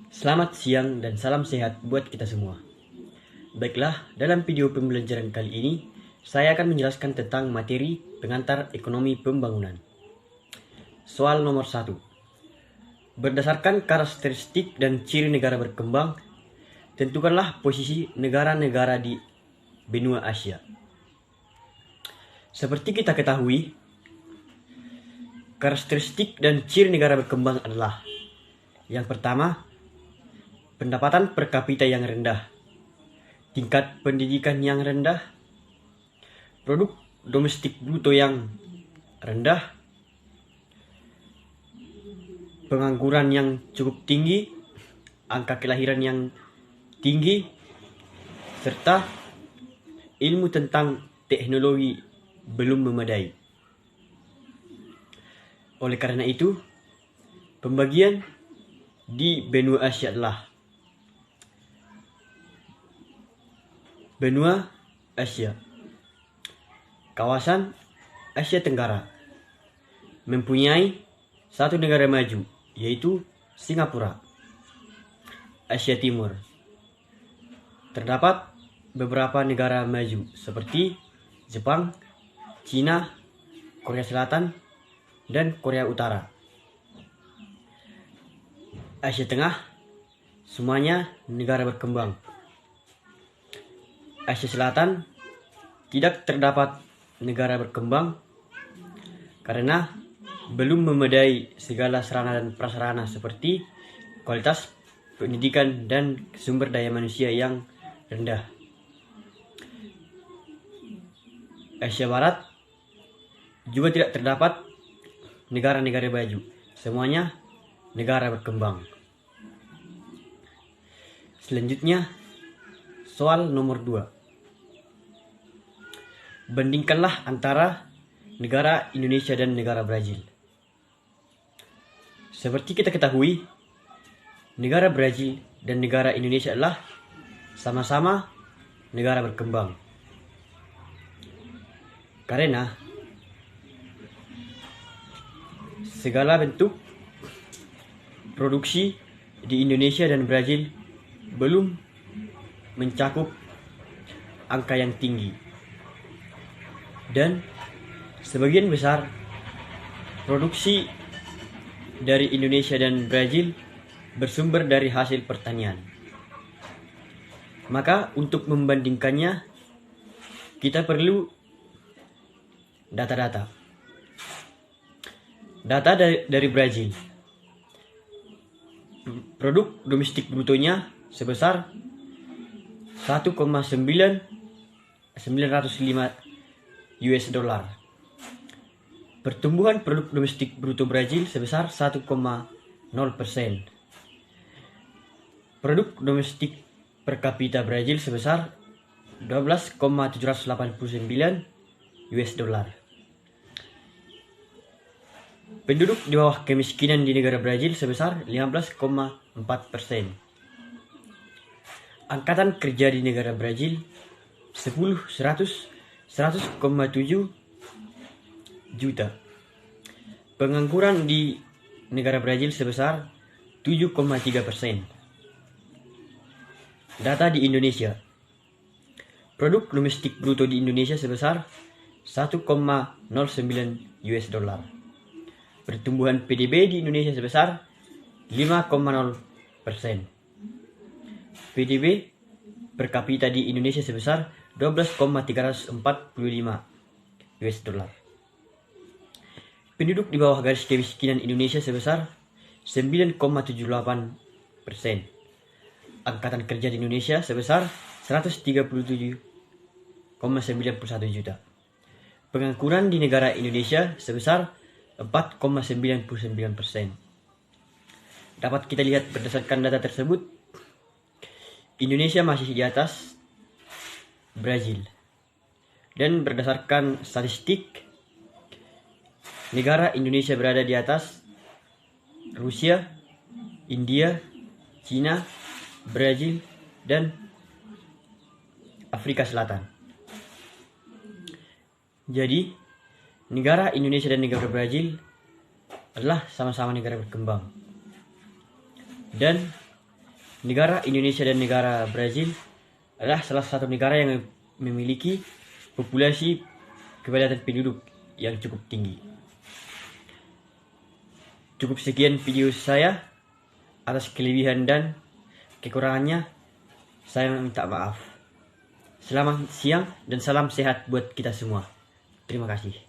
Selamat siang dan salam sehat buat kita semua. Baiklah, dalam video pembelajaran kali ini, saya akan menjelaskan tentang materi pengantar ekonomi pembangunan. Soal nomor 1. Berdasarkan karakteristik dan ciri negara berkembang, tentukanlah posisi negara-negara di benua Asia. Seperti kita ketahui, karakteristik dan ciri negara berkembang adalah: yang pertama, pendapatan per kapita yang rendah, tingkat pendidikan yang rendah, produk domestik bruto yang rendah, pengangguran yang cukup tinggi, angka kelahiran yang tinggi, serta ilmu tentang teknologi belum memadai. Oleh karena itu, pembagian di benua Asia adalah: benua Asia, kawasan Asia Tenggara, mempunyai satu negara maju, yaitu Singapura. Asia Timur, terdapat beberapa negara maju seperti Jepang, Cina, Korea Selatan, dan Korea Utara. Asia Tengah, semuanya negara berkembang. Asia Selatan, tidak terdapat negara berkembang karena belum memadai segala sarana dan prasarana seperti kualitas pendidikan dan sumber daya manusia yang rendah. Asia Barat juga tidak terdapat negara-negara maju, semuanya negara berkembang. Selanjutnya, soal nomor 2. Bandingkanlah antara negara Indonesia dan negara Brazil. Seperti kita ketahui, negara Brazil dan negara Indonesia adalah sama-sama negara berkembang. Karena segala bentuk produksi di Indonesia dan Brazil belum mencakup angka yang tinggi. Dan sebagian besar produksi dari Indonesia dan Brazil bersumber dari hasil pertanian. Maka untuk membandingkannya, kita perlu data-data. Data dari Brazil. Produk domestik brutonya sebesar 1,905 US dollar. Pertumbuhan produk domestik bruto Brazil sebesar 1,0%. Produk domestik per kapita Brazil sebesar 12,789 US dollar. Penduduk di bawah kemiskinan di negara Brazil sebesar 15,4%. Angkatan kerja di negara Brazil 100,7 juta. Pengangguran di negara Brazil sebesar 7,3%. Data di Indonesia. Produk domestik bruto di Indonesia sebesar 1,09 US dollar. Pertumbuhan PDB di Indonesia sebesar 5,0%. PDB per kapita di Indonesia sebesar 12,345 US dollar. Penduduk di bawah garis kemiskinan Indonesia sebesar 9,78%. Angkatan kerja di Indonesia sebesar 137,91 juta. Pengangguran di negara Indonesia sebesar 4,99%. Dapat kita lihat berdasarkan data tersebut, Indonesia masih di atas Brazil. Dan berdasarkan statistik, negara Indonesia berada di atas Rusia, India, Cina, Brazil, dan Afrika Selatan. Jadi, negara Indonesia dan negara Brazil adalah sama-sama negara berkembang. Dan negara Indonesia dan negara Brazil adalah salah satu negara yang memiliki populasi kepadatan penduduk yang cukup tinggi. Cukup sekian video saya. Atas kelebihan dan kekurangannya, saya minta maaf. Selamat siang dan salam sehat buat kita semua. Terima kasih.